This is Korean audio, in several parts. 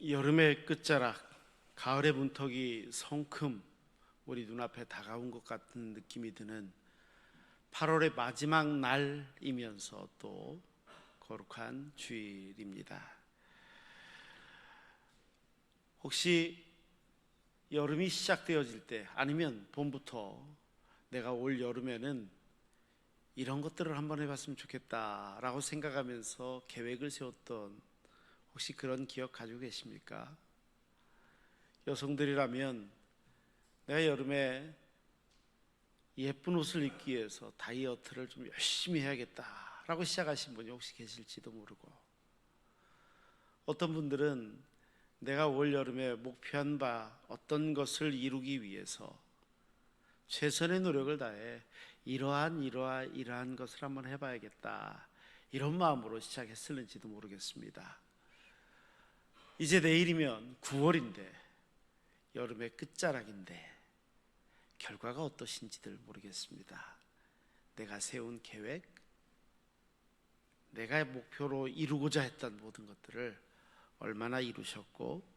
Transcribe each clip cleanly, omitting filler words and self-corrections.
여름의 끝자락, 가을의 문턱이 성큼 우리 눈앞에 다가온 것 같은 느낌이 드는 8월의 마지막 날이면서 또 거룩한 주일입니다. 혹시 여름이 시작되어질 때, 아니면 봄부터 내가 올 여름에는 이런 것들을 한번 해봤으면 좋겠다라고 생각하면서 계획을 세웠던 혹시 그런 기억 가지고 계십니까? 여성들이라면 내가 여름에 예쁜 옷을 입기 위해서 다이어트를 좀 열심히 해야겠다라고 시작하신 분이 혹시 계실지도 모르고, 어떤 분들은 내가 올 여름에 목표한 바 어떤 것을 이루기 위해서 최선의 노력을 다해 이러한 것을 한번 해봐야겠다, 이런 마음으로 시작했을는지도 모르겠습니다. 이제 내일이면 9월인데, 여름의 끝자락인데 결과가 어떠신지들 모르겠습니다. 내가 세운 계획, 내가 목표로 이루고자 했던 모든 것들을 얼마나 이루셨고,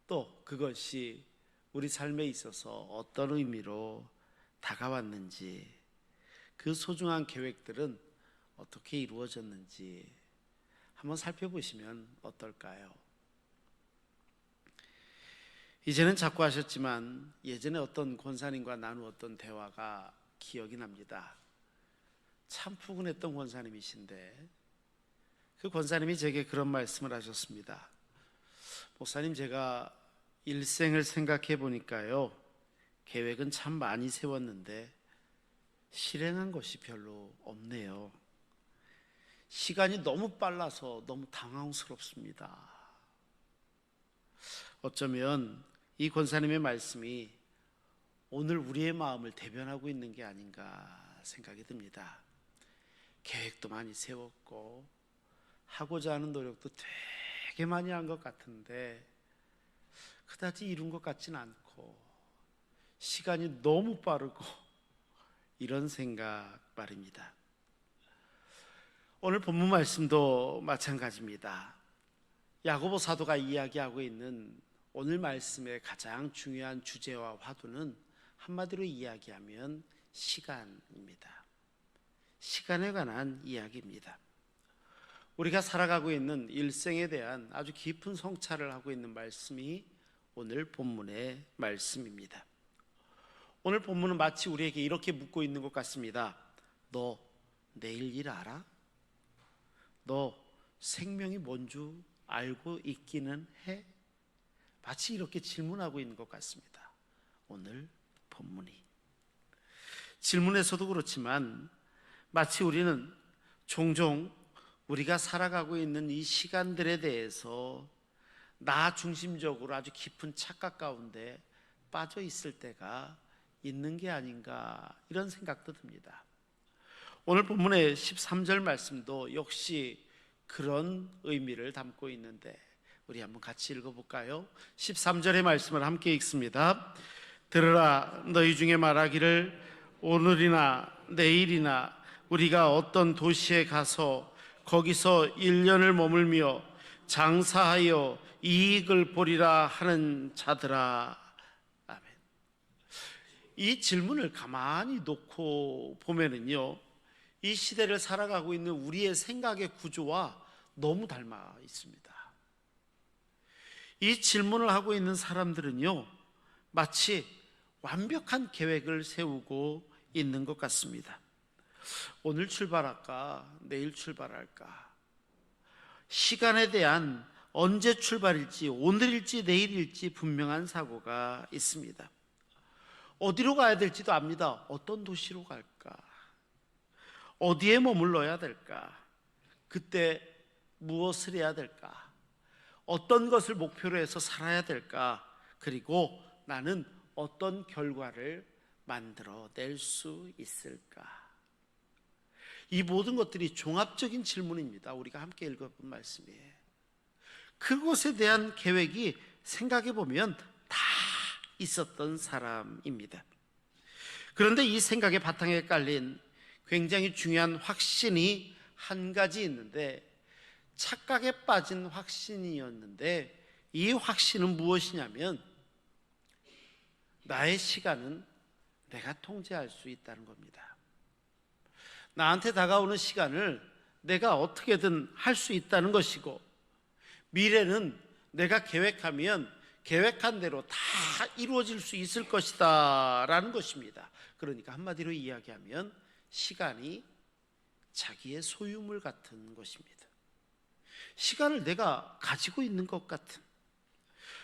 또 그것이 우리 삶에 있어서 어떤 의미로 다가왔는지, 그 소중한 계획들은 어떻게 이루어졌는지 한번 살펴보시면 어떨까요? 이제는 자꾸 하셨지만 예전에 어떤 권사님과 나누었던 대화가 기억이 납니다. 참 푸근했던 권사님이신데, 그 권사님이 제게 그런 말씀을 하셨습니다. 목사님, 제가 일생을 생각해 보니까요, 계획은 참 많이 세웠는데 실행한 것이 별로 없네요. 시간이 너무 빨라서 너무 당황스럽습니다. 어쩌면 이 권사님의 말씀이 오늘 우리의 마음을 대변하고 있는 게 아닌가 생각이 듭니다. 계획도 많이 세웠고 하고자 하는 노력도 되게 많이 한 것 같은데 그다지 이룬 것 같진 않고, 시간이 너무 빠르고, 이런 생각 말입니다. 오늘 본문 말씀도 마찬가지입니다. 야고보 사도가 이야기하고 있는 오늘 말씀의 가장 중요한 주제와 화두는 한마디로 이야기하면 시간입니다. 시간에 관한 이야기입니다. 우리가 살아가고 있는 일생에 대한 아주 깊은 성찰을 하고 있는 말씀이 오늘 본문의 말씀입니다. 오늘 본문은 마치 우리에게 이렇게 묻고 있는 것 같습니다. 너 내일 일 알아? 너 생명이 뭔 줄 알고 있기는 해? 마치 이렇게 질문하고 있는 것 같습니다. 오늘 본문이. 질문에서도 그렇지만 마치 우리는 종종 우리가 살아가고 있는 이 시간들에 대해서 나 중심적으로 아주 깊은 착각 가운데 빠져 있을 때가 있는 게 아닌가, 이런 생각도 듭니다. 오늘 본문의 13절 말씀도 역시 그런 의미를 담고 있는데 우리 한번 같이 읽어볼까요? 13절의 말씀을 함께 읽습니다. 들으라, 너희 중에 말하기를 오늘이나 내일이나 우리가 어떤 도시에 가서 거기서 1년을 머물며 장사하여 이익을 보리라 하는 자들아. 아멘. 이 질문을 가만히 놓고 보면은요, 이 시대를 살아가고 있는 우리의 생각의 구조와 너무 닮아 있습니다. 이 질문을 하고 있는 사람들은요, 마치 완벽한 계획을 세우고 있는 것 같습니다. 오늘 출발할까? 내일 출발할까? 시간에 대한 언제 출발일지, 오늘일지 내일일지 분명한 사고가 있습니다. 어디로 가야 될지도 압니다. 어떤 도시로 갈까? 어디에 머물러야 될까? 그때 무엇을 해야 될까? 어떤 것을 목표로 해서 살아야 될까? 그리고 나는 어떤 결과를 만들어낼 수 있을까? 이 모든 것들이 종합적인 질문입니다. 우리가 함께 읽어본 말씀이에요. 그것에 대한 계획이 생각해 보면 다 있었던 사람입니다. 그런데 이 생각의 바탕에 깔린 굉장히 중요한 확신이 한 가지 있는데, 착각에 빠진 확신이었는데 이 확신은 무엇이냐면 나의 시간은 내가 통제할 수 있다는 겁니다. 나한테 다가오는 시간을 내가 어떻게든 할 수 있다는 것이고, 미래는 내가 계획하면 계획한 대로 다 이루어질 수 있을 것이다 라는 것입니다. 그러니까 한마디로 이야기하면 시간이 자기의 소유물 같은 것입니다. 시간을 내가 가지고 있는 것 같은.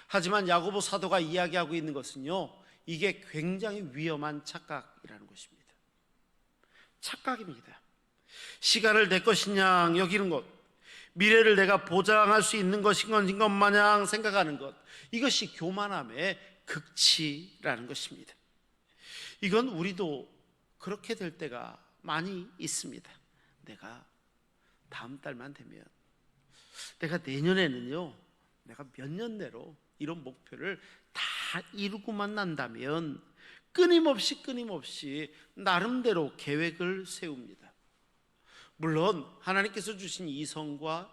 하지만 야고보 사도가 이야기하고 있는 것은요, 이게 굉장히 위험한 착각이라는 것입니다. 착각입니다. 시간을 내 것이냐 여기는 것, 미래를 내가 보장할 수 있는 것인 것 마냥 생각하는 것, 이것이 교만함의 극치라는 것입니다. 이건 우리도 그렇게 될 때가 많이 있습니다. 내가 다음 달만 되면, 내가 내년에는요, 내가 몇 년 내로 이런 목표를 다 이루고만 난다면 끊임없이 나름대로 계획을 세웁니다. 물론 하나님께서 주신 이성과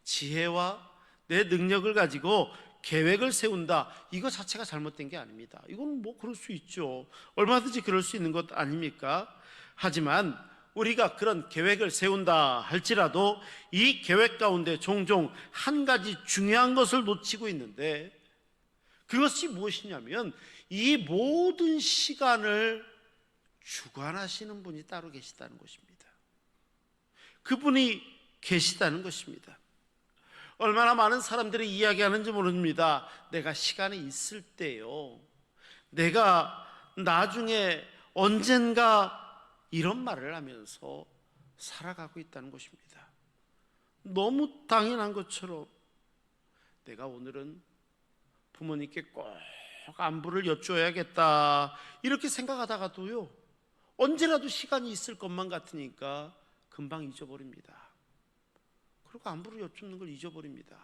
지혜와 내 능력을 가지고 계획을 세운다, 이거 자체가 잘못된 게 아닙니다. 이건 뭐 그럴 수 있죠. 얼마든지 그럴 수 있는 것 아닙니까? 하지만 우리가 그런 계획을 세운다 할지라도 이 계획 가운데 종종 한 가지 중요한 것을 놓치고 있는데, 그것이 무엇이냐면 이 모든 시간을 주관하시는 분이 따로 계시다는 것입니다. 그분이 계시다는 것입니다. 얼마나 많은 사람들이 이야기하는지 모릅니다. 내가 시간이 있을 때요, 내가 나중에 언젠가, 이런 말을 하면서 살아가고 있다는 것입니다. 너무 당연한 것처럼 내가 오늘은 부모님께 꼭 안부를 여쭈어야겠다 이렇게 생각하다가도요, 언제라도 시간이 있을 것만 같으니까 금방 잊어버립니다. 그리고 안부를 여쭙는 걸 잊어버립니다.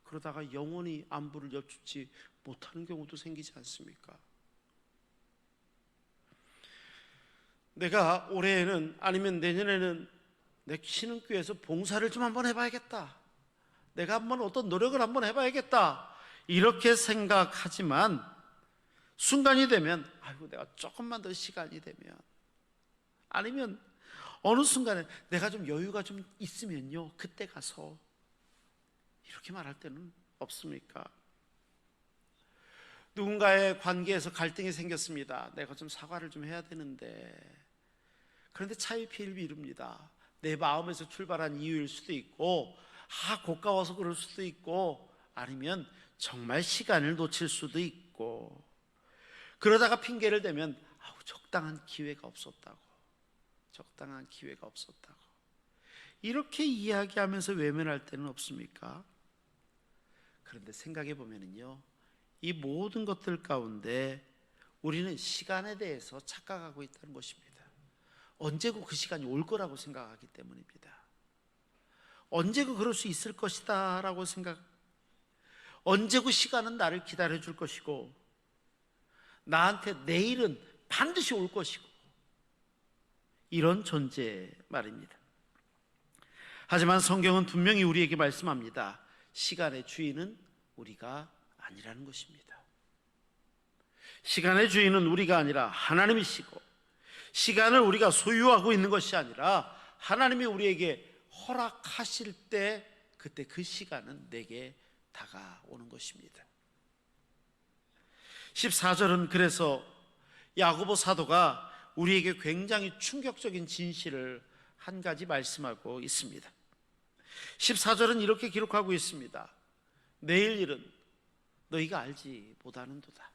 그러다가 영원히 안부를 여쭙지 못하는 경우도 생기지 않습니까? 내가 올해에는, 아니면 내년에는 내 신흥교회에서 봉사를 좀 한번 해봐야겠다, 내가 한번 어떤 노력을 한번 해봐야겠다, 이렇게 생각하지만 순간이 되면, 아이고 내가 조금만 더 시간이 되면, 아니면 어느 순간에 내가 좀 여유가 좀 있으면요, 그때 가서, 이렇게 말할 때는 없습니까? 누군가의 관계에서 갈등이 생겼습니다. 내가 좀 사과를 좀 해야 되는데, 그런데 차일피일 미룹니다. 내 마음에서 출발한 이유일 수도 있고, 고가워서 그럴 수도 있고, 아니면 정말 시간을 놓칠 수도 있고, 그러다가 핑계를 대면 적당한 기회가 없었다고, 이렇게 이야기하면서 외면할 때는 없습니까? 그런데 생각해 보면은요, 이 모든 것들 가운데 우리는 시간에 대해서 착각하고 있다는 것입니다. 언제고 그 시간이 올 거라고 생각하기 때문입니다. 언제고 그럴 수 있을 것이다 라고 언제고 시간은 나를 기다려 줄 것이고, 나한테 내일은 반드시 올 것이고, 이런 존재 말입니다. 하지만 성경은 분명히 우리에게 말씀합니다. 시간의 주인은 우리가 아니라는 것입니다. 시간의 주인은 우리가 아니라 하나님이시고, 시간을 우리가 소유하고 있는 것이 아니라 하나님이 우리에게 허락하실 때, 그때 그 시간은 내게 다가오는 것입니다. 14절은 그래서 야고보 사도가 우리에게 굉장히 충격적인 진실을 한 가지 말씀하고 있습니다. 14절은 이렇게 기록하고 있습니다. 내일 일은 너희가 알지 못하는도다.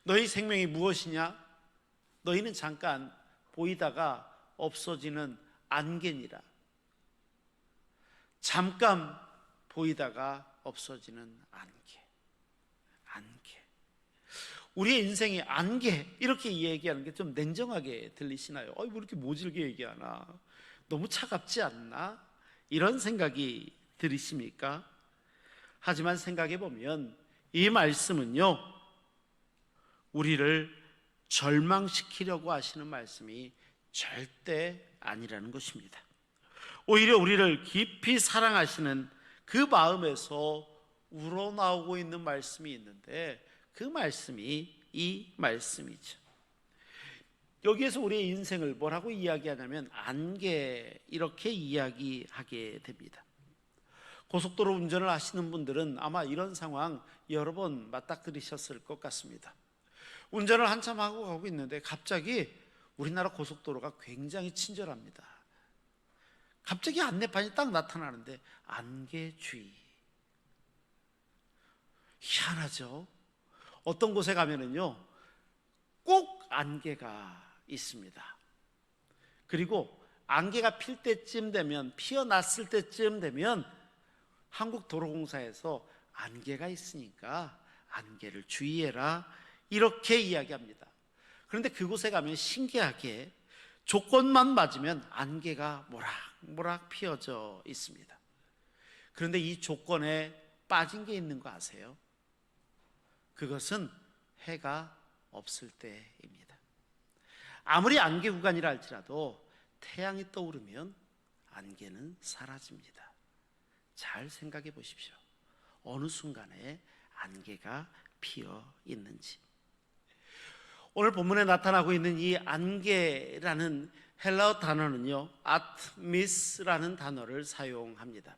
너희 생명이 무엇이냐? 너희는 잠깐 보이다가 없어지는 안개니라. 잠깐 보이다가 없어지는 안개. 우리의 인생이 안개, 이렇게 얘기하는 게 좀 냉정하게 들리시나요? 왜 이렇게 모질게 얘기하나? 너무 차갑지 않나? 이런 생각이 들으십니까? 하지만 생각해 보면 이 말씀은요, 우리를 절망시키려고 하시는 말씀이 절대 아니라는 것입니다. 오히려 우리를 깊이 사랑하시는 그 마음에서 우러나오고 있는 말씀이 있는데 그 말씀이 이 말씀이죠. 여기에서 우리의 인생을 뭐라고 이야기하냐면 안개, 이렇게 이야기하게 됩니다. 고속도로 운전을 하시는 분들은 아마 이런 상황 여러 번 맞닥뜨리셨을 것 같습니다. 운전을 한참 하고 가고 있는데 갑자기 우리나라 고속도로가 굉장히 친절합니다. 갑자기 안내판이 딱 나타나는데 안개주의. 희한하죠? 어떤 곳에 가면은요 꼭 안개가 있습니다. 그리고 안개가 필 때쯤 되면, 피어났을 때쯤 되면 한국도로공사에서 안개가 있으니까 안개를 주의해라, 이렇게 이야기합니다. 그런데 그곳에 가면 신기하게 조건만 맞으면 안개가 모락모락 피어져 있습니다. 그런데 이 조건에 빠진 게 있는 거 아세요? 그것은 해가 없을 때입니다. 아무리 안개 구간이라 할지라도 태양이 떠오르면 안개는 사라집니다. 잘 생각해 보십시오. 어느 순간에 안개가 피어 있는지. 오늘 본문에 나타나고 있는 이 안개라는 헬라어 단어는요, 아트미스라는 단어를 사용합니다.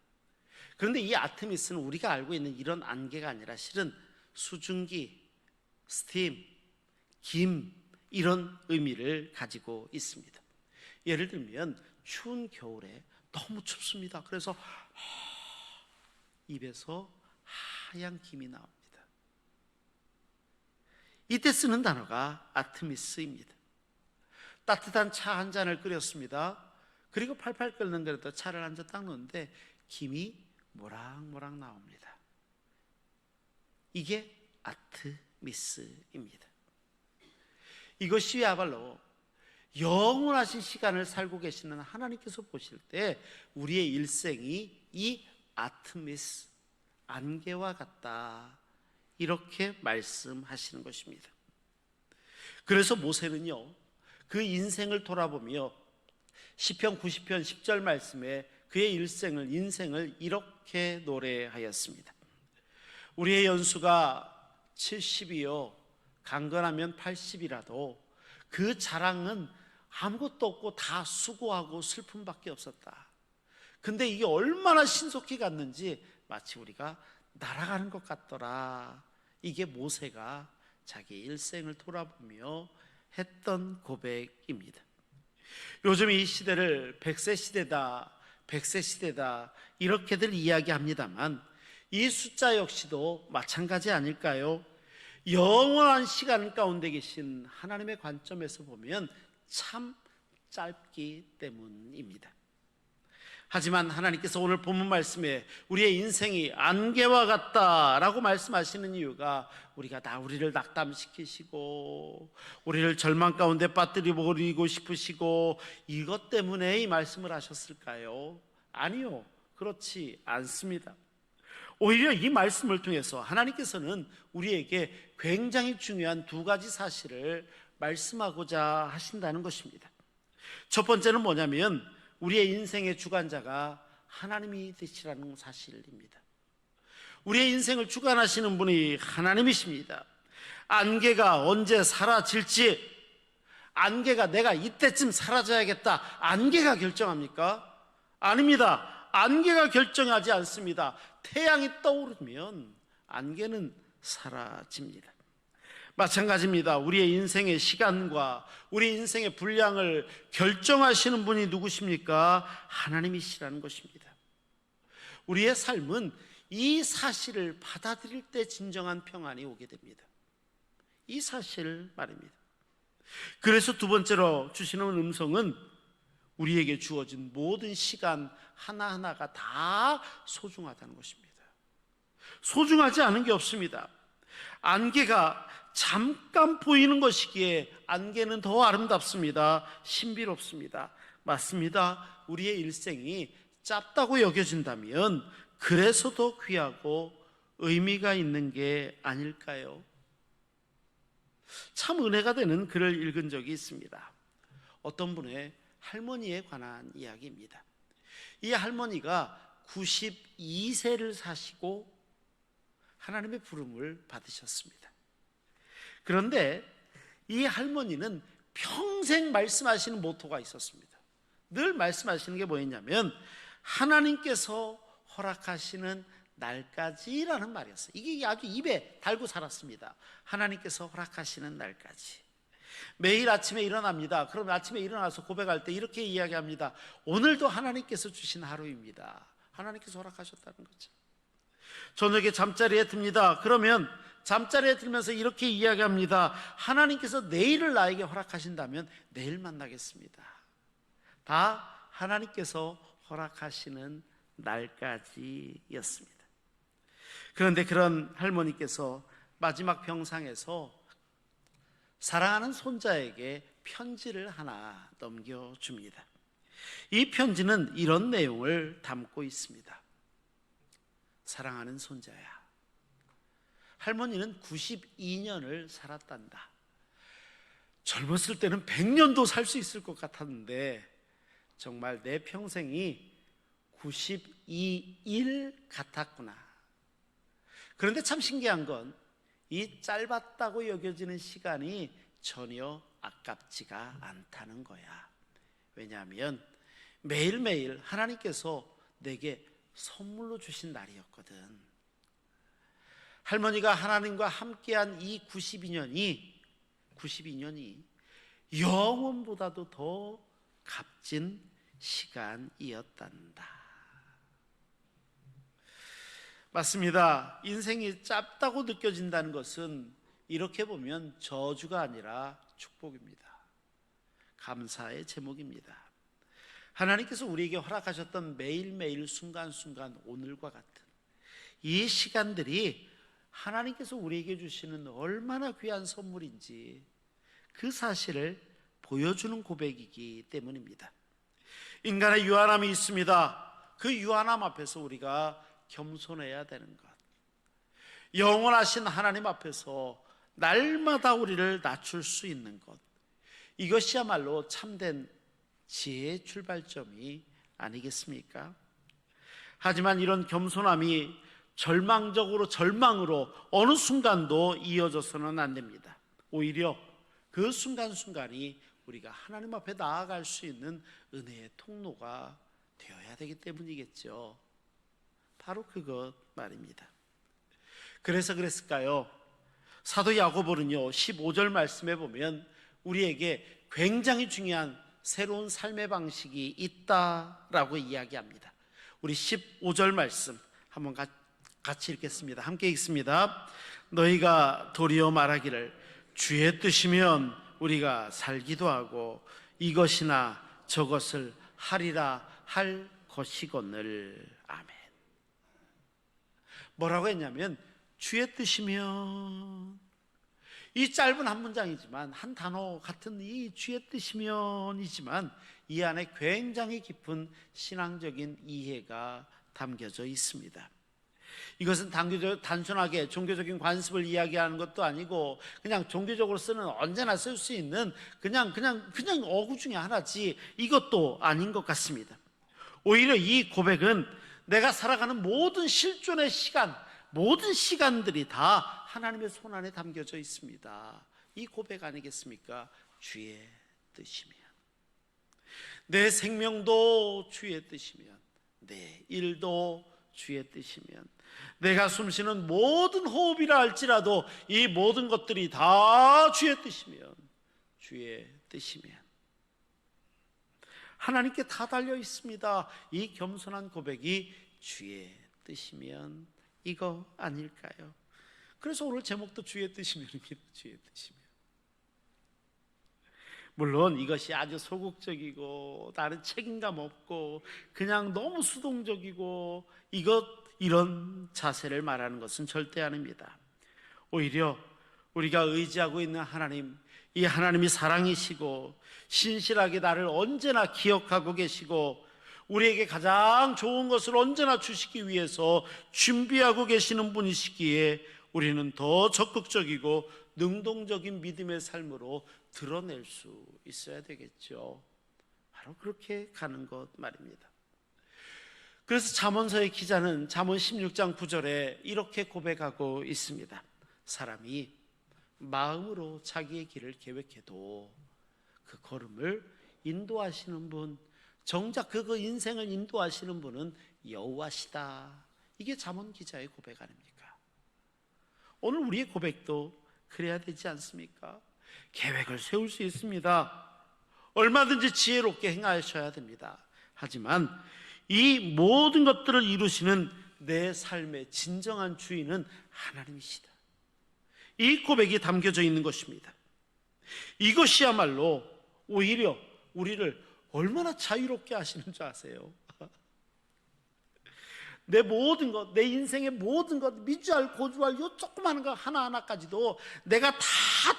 그런데 이 아트미스는 우리가 알고 있는 이런 안개가 아니라 실은 수증기, 스팀, 김, 이런 의미를 가지고 있습니다. 예를 들면 추운 겨울에 너무 춥습니다. 그래서 입에서 하얀 김이 나옵니다. 이때 쓰는 단어가 아트미스입니다. 따뜻한 차 한 잔을 끓였습니다. 그리고 팔팔 끓는 그릇에 차를 한 잔 딱 넣는데 김이 모락모락 나옵니다. 이게 아트미스입니다. 이것이야말로 영원하신 시간을 살고 계시는 하나님께서 보실 때 우리의 일생이 이 아트미스, 안개와 같다, 이렇게 말씀하시는 것입니다. 그래서 모세는요 그 인생을 돌아보며 시편 90편 10절 말씀에 그의 인생을 이렇게 노래하였습니다. 우리의 연수가 70이요 강건하면 80이라도 그 자랑은 아무것도 없고 다 수고하고 슬픔밖에 없었다. 근데 이게 얼마나 신속히 갔는지 마치 우리가 날아가는 것 같더라. 이게 모세가 자기 일생을 돌아보며 했던 고백입니다. 요즘 이 시대를 100세 시대다, 100세 시대다 이렇게들 이야기합니다만 이 숫자 역시도 마찬가지 아닐까요? 영원한 시간 가운데 계신 하나님의 관점에서 보면 참 짧기 때문입니다. 하지만 하나님께서 오늘 본문 말씀에 우리의 인생이 안개와 같다라고 말씀하시는 이유가 우리를 낙담시키시고 우리를 절망 가운데 빠뜨려 버리고 싶으시고 이것 때문에 이 말씀을 하셨을까요? 아니요, 그렇지 않습니다. 오히려 이 말씀을 통해서 하나님께서는 우리에게 굉장히 중요한 두 가지 사실을 말씀하고자 하신다는 것입니다. 첫 번째는 뭐냐면 우리의 인생의 주관자가 하나님이 되시라는 사실입니다. 우리의 인생을 주관하시는 분이 하나님이십니다. 안개가 언제 사라질지, 안개가 내가 이때쯤 사라져야겠다, 안개가 결정합니까? 아닙니다. 안개가 결정하지 않습니다. 태양이 떠오르면 안개는 사라집니다. 마찬가지입니다. 우리의 인생의 시간과 우리 인생의 분량을 결정하시는 분이 누구십니까? 하나님이시라는 것입니다. 우리의 삶은 이 사실을 받아들일 때 진정한 평안이 오게 됩니다. 이 사실 말입니다. 그래서 두 번째로 주시는 음성은 우리에게 주어진 모든 시간 하나하나가 다 소중하다는 것입니다. 소중하지 않은 게 없습니다. 안개가 잠깐 보이는 것이기에 안개는 더 아름답습니다. 신비롭습니다. 맞습니다. 우리의 일생이 짧다고 여겨진다면 그래서 더 귀하고 의미가 있는 게 아닐까요? 참 은혜가 되는 글을 읽은 적이 있습니다. 어떤 분의 할머니에 관한 이야기입니다. 이 할머니가 92세를 사시고 하나님의 부름을 받으셨습니다. 그런데 이 할머니는 평생 말씀하시는 모토가 있었습니다. 늘 말씀하시는 게 뭐였냐면 하나님께서 허락하시는 날까지라는 말이었어요. 이게 아주 입에 달고 살았습니다. 하나님께서 허락하시는 날까지. 매일 아침에 일어납니다. 그럼 아침에 일어나서 고백할 때 이렇게 이야기합니다. 오늘도 하나님께서 주신 하루입니다. 하나님께서 허락하셨다는 거죠. 저녁에 잠자리에 듭니다. 그러면 잠자리에 들면서 이렇게 이야기합니다. 하나님께서 내일을 나에게 허락하신다면 내일 만나겠습니다. 다 하나님께서 허락하시는 날까지였습니다. 그런데 그런 할머니께서 마지막 병상에서 사랑하는 손자에게 편지를 하나 넘겨줍니다. 이 편지는 이런 내용을 담고 있습니다. 사랑하는 손자야, 할머니는 92년을 살았단다. 젊었을 때는 100년도 살 수 있을 것 같았는데 정말 내 평생이 92일 같았구나. 그런데 참 신기한 건 이 짧았다고 여겨지는 시간이 전혀 아깝지가 않다는 거야. 왜냐하면 매일매일 하나님께서 내게 선물로 주신 날이었거든. 할머니가 하나님과 함께한 이 92년이 영원보다도 더 값진 시간이었단다. 맞습니다. 인생이 짧다고 느껴진다는 것은 이렇게 보면 저주가 아니라 축복입니다. 감사의 제목입니다. 하나님께서 우리에게 허락하셨던 매일매일 순간순간 오늘과 같은 이 시간들이 하나님께서 우리에게 주시는 얼마나 귀한 선물인지 그 사실을 보여주는 고백이기 때문입니다. 인간의 유한함이 있습니다. 그 유한함 앞에서 우리가 겸손해야 되는 것, 영원하신 하나님 앞에서 날마다 우리를 낮출 수 있는 것, 이것이야말로 참된 지혜의 출발점이 아니겠습니까? 하지만 이런 겸손함이 절망으로 어느 순간도 이어져서는 안 됩니다. 오히려 그 순간순간이 우리가 하나님 앞에 나아갈 수 있는 은혜의 통로가 되어야 되기 때문이겠죠. 바로 그것 말입니다. 그래서 그랬을까요? 사도 야고보는요 15절 말씀에 보면 우리에게 굉장히 중요한 새로운 삶의 방식이 있다라고 이야기합니다. 우리 15절 말씀 한번 같이 읽겠습니다. 함께 읽습니다. 너희가 도리어 말하기를 주의 뜻이면 우리가 살기도 하고 이것이나 저것을 하리라 할 것이거늘. 아멘. 뭐라고 했냐면 주의 뜻이면, 이 짧은 한 문장이지만 한 단어 같은 이 주의 뜻이면이지만 이 안에 굉장히 깊은 신앙적인 이해가 담겨져 있습니다. 이것은 단순하게 종교적인 관습을 이야기하는 것도 아니고 그냥 종교적으로 쓰는, 언제나 쓸 수 있는 그냥 어구 중에 하나지 이것도 아닌 것 같습니다. 오히려 이 고백은 내가 살아가는 모든 실존의 시간, 모든 시간들이 다 하나님의 손 안에 담겨져 있습니다. 이 고백 아니겠습니까? 주의 뜻이면, 내 생명도 주의 뜻이면, 내 일도 주의 뜻이면, 내가 숨쉬는 모든 호흡이라 할지라도 이 모든 것들이 다 주의 뜻이면, 주의 뜻이면, 하나님께 다 달려 있습니다. 이 겸손한 고백이 주의 뜻이면 이거 아닐까요? 그래서 오늘 제목도 주의 뜻이면입니다. 주의 뜻이면. 물론 이것이 아주 소극적이고 다른 책임감 없고 그냥 너무 수동적이고 이런 자세를 말하는 것은 절대 아닙니다. 오히려 우리가 의지하고 있는 하나님, 이 하나님이 사랑이시고 신실하게 나를 언제나 기억하고 계시고 우리에게 가장 좋은 것을 언제나 주시기 위해서 준비하고 계시는 분이시기에 우리는 더 적극적이고 능동적인 믿음의 삶으로 드러낼 수 있어야 되겠죠. 바로 그렇게 가는 것 말입니다. 그래서 잠언서의 기자는 잠언 16장 9절에 이렇게 고백하고 있습니다. 사람이 마음으로 자기의 길을 계획해도 그 걸음을 인도하시는 분, 정작 그 인생을 인도하시는 분은 여호와시다. 이게 잠언 기자의 고백 아닙니까? 오늘 우리의 고백도 그래야 되지 않습니까? 계획을 세울 수 있습니다. 얼마든지 지혜롭게 행하셔야 됩니다. 하지만 이 모든 것들을 이루시는 내 삶의 진정한 주인은 하나님이시다. 이 고백이 담겨져 있는 것입니다. 이것이야말로 오히려 우리를 얼마나 자유롭게 하시는 줄 아세요? 내 모든 것, 내 인생의 모든 것, 미주알, 고주알, 요 조그마한 거 하나하나까지도 내가 다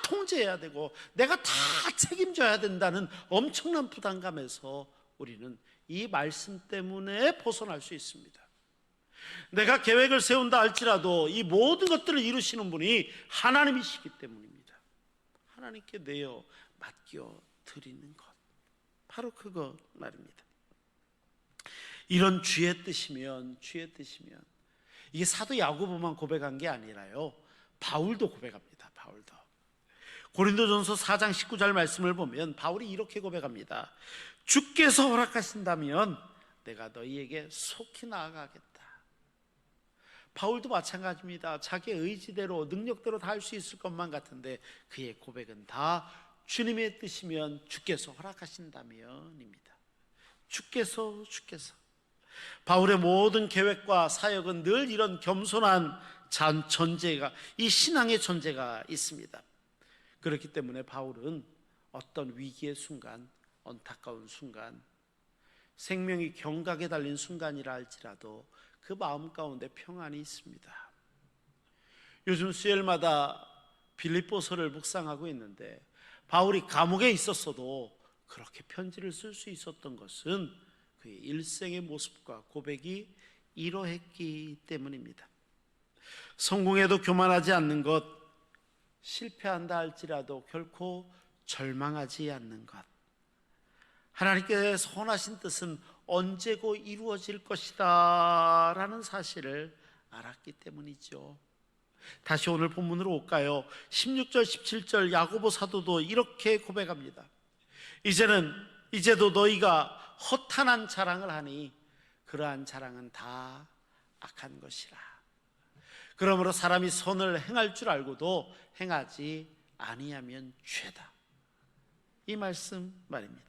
통제해야 되고 내가 다 책임져야 된다는 엄청난 부담감에서 우리는 이 말씀 때문에 벗어날 수 있습니다. 내가 계획을 세운다 할지라도 이 모든 것들을 이루시는 분이 하나님이시기 때문입니다. 하나님께 내어 맡겨 드리는 것, 바로 그거 말입니다. 이런 주의 뜻이면 이게 사도 야고보만 고백한 게 아니라요, 바울도 고백합니다. 바울도 고린도전서 4장 19절 말씀을 보면 바울이 이렇게 고백합니다. 주께서 허락하신다면 내가 너희에게 속히 나아가겠다. 바울도 마찬가지입니다. 자기의 의지대로 능력대로 다 할 수 있을 것만 같은데 그의 고백은 다 주님의 뜻이면 주께서 허락하신다면입니다. 주께서 바울의 모든 계획과 사역은 늘 이런 겸손한 전제가, 이 신앙의 전제가 있습니다. 그렇기 때문에 바울은 어떤 위기의 순간, 안타까운 순간, 생명이 경각에 달린 순간이라 할지라도 그 마음 가운데 평안이 있습니다. 요즘 수요일마다 빌립보서를 묵상하고 있는데 바울이 감옥에 있었어도 그렇게 편지를 쓸 수 있었던 것은 그의 일생의 모습과 고백이 이러했기 때문입니다. 성공해도 교만하지 않는 것, 실패한다 할지라도 결코 절망하지 않는 것, 하나님께 선하신 뜻은 언제고 이루어질 것이다 라는 사실을 알았기 때문이죠. 다시 오늘 본문으로 올까요? 16절 17절 야고보 사도도 이렇게 고백합니다. 이제도 너희가 허탄한 자랑을 하니 그러한 자랑은 다 악한 것이라. 그러므로 사람이 선을 행할 줄 알고도 행하지 아니하면 죄다. 이 말씀 말입니다.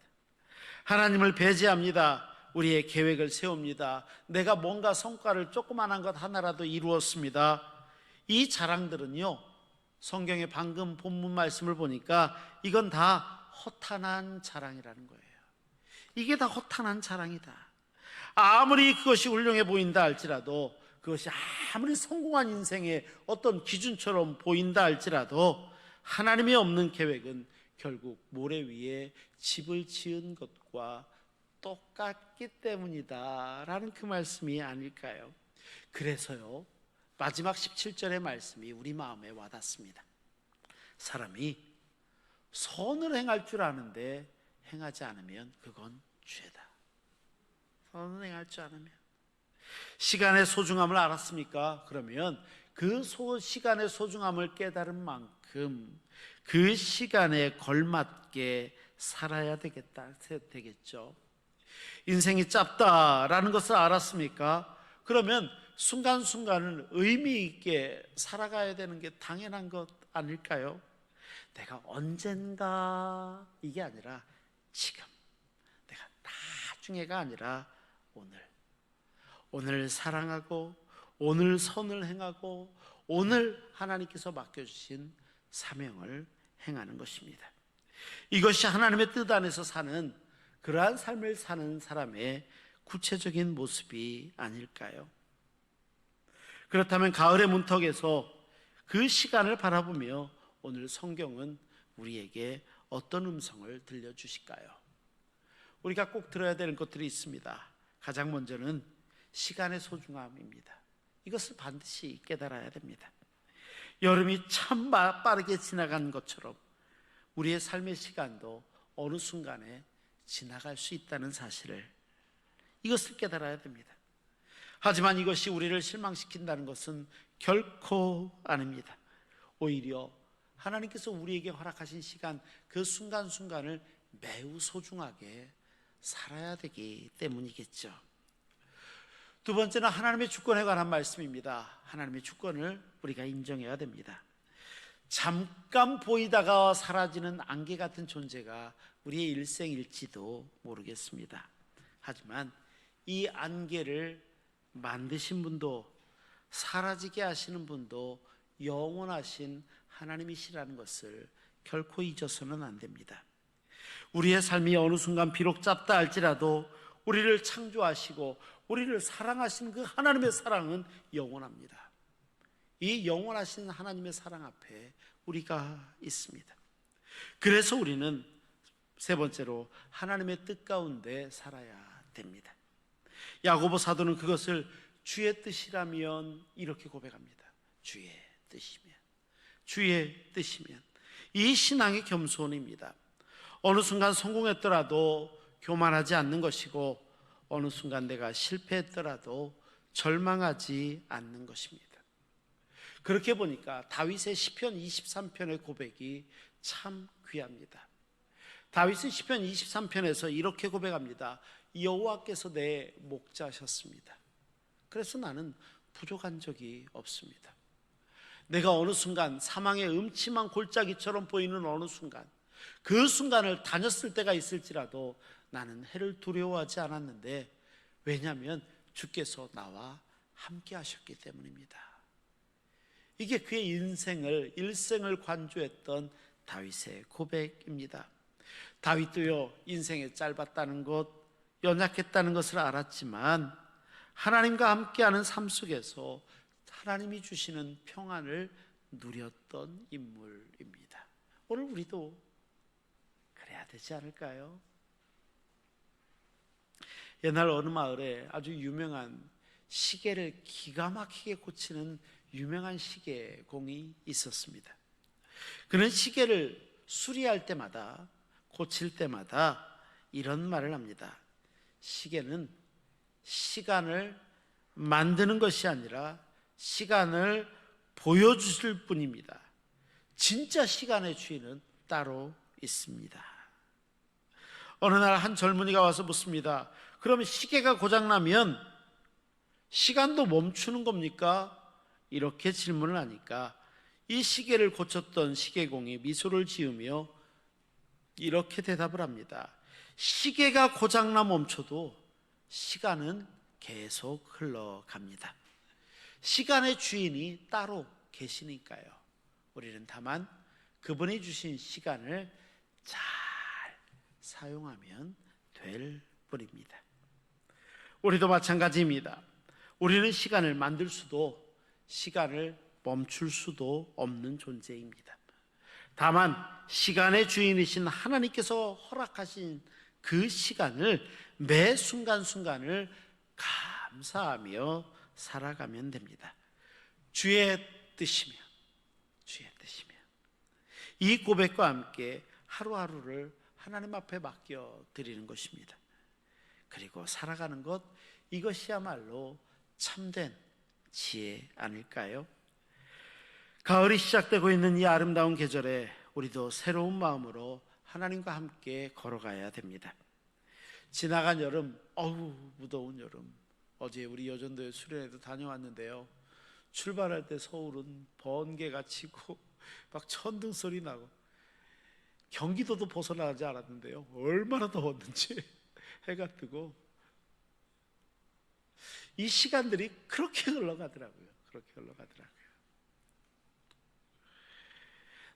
하나님을 배제합니다. 우리의 계획을 세웁니다. 내가 뭔가 성과를 조그만한 것 하나라도 이루었습니다. 이 자랑들은요, 성경의 방금 본문 말씀을 보니까 이건 다 허탄한 자랑이라는 거예요. 이게 다 허탄한 자랑이다. 아무리 그것이 훌륭해 보인다 할지라도, 그것이 아무리 성공한 인생의 어떤 기준처럼 보인다 할지라도 하나님이 없는 계획은 결국 모래 위에 집을 지은 것과 똑같기 때문이다 라는 그 말씀이 아닐까요? 그래서요, 마지막 17절의 말씀이 우리 마음에 와닿습니다. 사람이 선을 행할 줄 아는데 행하지 않으면 그건 죄다. 선을 행할 줄 않으면. 시간의 소중함을 알았습니까? 그러면 그 시간의 소중함을 깨달은 만큼 그 시간에 걸맞게 살아야 되겠죠. 인생이 짧다라는 것을 알았습니까? 그러면 순간순간을 의미 있게 살아가야 되는 게 당연한 것 아닐까요? 내가 언젠가 이게 아니라 지금, 내가 나중에가 아니라 오늘 사랑하고 오늘 선을 행하고 오늘 하나님께서 맡겨주신 사명을 행하는 것입니다. 이것이 하나님의 뜻 안에서 사는, 그러한 삶을 사는 사람의 구체적인 모습이 아닐까요? 그렇다면 가을의 문턱에서 그 시간을 바라보며 오늘 성경은 우리에게 어떤 음성을 들려주실까요? 우리가 꼭 들어야 되는 것들이 있습니다. 가장 먼저는 시간의 소중함입니다. 이것을 반드시 깨달아야 됩니다. 여름이 참 빠르게 지나간 것처럼 우리의 삶의 시간도 어느 순간에 지나갈 수 있다는 사실을, 이것을 깨달아야 됩니다. 하지만 이것이 우리를 실망시킨다는 것은 결코 아닙니다. 오히려 하나님께서 우리에게 허락하신 시간, 그 순간순간을 매우 소중하게 살아야 되기 때문이겠죠. 두 번째는 하나님의 주권에 관한 말씀입니다. 하나님의 주권을 우리가 인정해야 됩니다. 잠깐 보이다가 사라지는 안개 같은 존재가 우리의 일생일지도 모르겠습니다. 하지만 이 안개를 만드신 분도 사라지게 하시는 분도 영원하신 하나님이시라는 것을 결코 잊어서는 안 됩니다. 우리의 삶이 어느 순간 비록 짧다 할지라도 우리를 창조하시고 우리를 사랑하신 그 하나님의 사랑은 영원합니다. 이 영원하신 하나님의 사랑 앞에 우리가 있습니다. 그래서 우리는 세 번째로 하나님의 뜻 가운데 살아야 됩니다. 야고보 사도는 그것을 주의 뜻이라면 이렇게 고백합니다. 주의 뜻이면, 주의 뜻이면. 이 신앙의 겸손입니다. 어느 순간 성공했더라도 교만하지 않는 것이고 어느 순간 내가 실패했더라도 절망하지 않는 것입니다. 그렇게 보니까 다윗의 시편 23편의 고백이 참 귀합니다. 다윗은 시편 23편에서 이렇게 고백합니다. 여호와께서 내 목자셨습니다. 그래서 나는 부족한 적이 없습니다. 내가 어느 순간 사망의 음침한 골짜기처럼 보이는 어느 순간, 그 순간을 다녔을 때가 있을지라도 나는 해를 두려워하지 않았는데, 왜냐하면 주께서 나와 함께 하셨기 때문입니다. 이게 그의 일생을 관조했던 다윗의 고백입니다. 다윗도요, 인생이 짧았다는 것, 연약했다는 것을 알았지만 하나님과 함께하는 삶 속에서 하나님이 주시는 평안을 누렸던 인물입니다. 오늘 우리도 그래야 되지 않을까요? 옛날 어느 마을에 아주 유명한 시계를 기가 막히게 고치는 유명한 시계공이 있었습니다. 그는 시계를 수리할 때마다, 고칠 때마다 이런 말을 합니다. 시계는 시간을 만드는 것이 아니라 시간을 보여주실 뿐입니다. 진짜 시간의 주인은 따로 있습니다. 어느 날 한 젊은이가 와서 묻습니다. 그러면 시계가 고장나면 시간도 멈추는 겁니까? 이렇게 질문을 하니까 이 시계를 고쳤던 시계공이 미소를 지으며 이렇게 대답을 합니다. 시계가 고장나 멈춰도 시간은 계속 흘러갑니다. 시간의 주인이 따로 계시니까요. 우리는 다만 그분이 주신 시간을 잘 사용하면 될 뿐입니다. 우리도 마찬가지입니다. 우리는 시간을 만들 수도 시간을 멈출 수도 없는 존재입니다. 다만 시간의 주인이신 하나님께서 허락하신 그 시간을 매 순간순간을 감사하며 살아가면 됩니다. 주의 뜻이면, 주의 뜻이면. 이 고백과 함께 하루하루를 하나님 앞에 맡겨 드리는 것입니다. 그리고 살아가는 것, 이것이야말로 참된 지혜 아닐까요? 가을이 시작되고 있는 이 아름다운 계절에 우리도 새로운 마음으로 하나님과 함께 걸어가야 됩니다. 지나간 여름, 무더운 여름, 어제 우리 여전도의 수련회도 다녀왔는데요, 출발할 때 서울은 번개가 치고 막 천둥 소리 나고 경기도도 벗어나지 않았는데요, 얼마나 더웠는지 해가 뜨고 이 시간들이 그렇게 흘러가더라고요.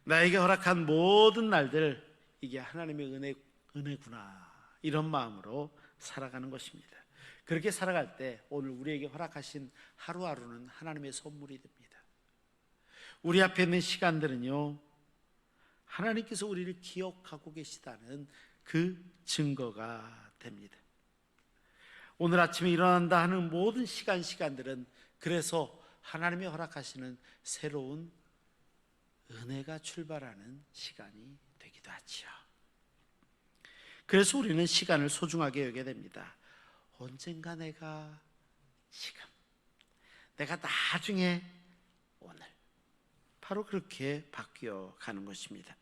나에게 허락한 모든 날들, 이게 하나님의 은혜구나, 이런 마음으로 살아가는 것입니다. 그렇게 살아갈 때 오늘 우리에게 허락하신 하루하루는 하나님의 선물이 됩니다. 우리 앞에 있는 시간들은요, 하나님께서 우리를 기억하고 계시다는 그 증거가 됩니다. 오늘 아침에 일어난다 하는 모든 시간들은 그래서 하나님이 허락하시는 새로운 은혜가 출발하는 시간이 되기도 하지요. 그래서 우리는 시간을 소중하게 여겨야 됩니다. 언젠가 내가 내가 나중에 오늘 바로 그렇게 바뀌어 가는 것입니다.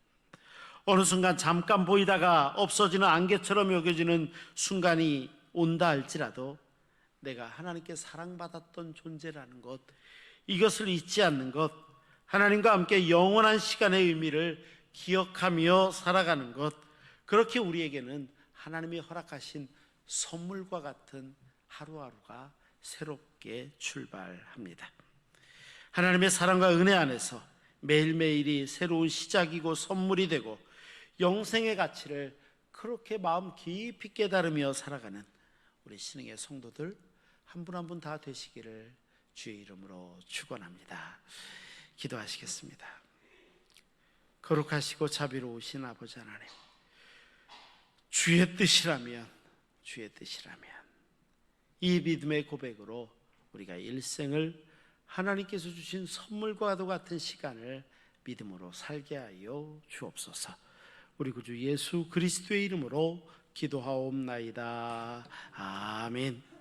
어느 순간 잠깐 보이다가 없어지는 안개처럼 여겨지는 순간이 온다 할지라도 내가 하나님께 사랑받았던 존재라는 것, 이것을 잊지 않는 것, 하나님과 함께 영원한 시간의 의미를 기억하며 살아가는 것, 그렇게 우리에게는 하나님이 허락하신 선물과 같은 하루하루가 새롭게 출발합니다. 하나님의 사랑과 은혜 안에서 매일매일이 새로운 시작이고 선물이 되고 영생의 가치를 그렇게 마음 깊이 깨달으며 살아가는 우리 신흥의 성도들 한 분 한 분 다 되시기를 주의 이름으로 축원합니다. 기도하시겠습니다. 거룩하시고 자비로우신 아버지 하나님, 주의 뜻이라면 이 믿음의 고백으로 우리가 일생을 하나님께서 주신 선물과도 같은 시간을 믿음으로 살게 하여 주옵소서. 우리 구주 예수 그리스도의 이름으로 기도하옵나이다. 아멘.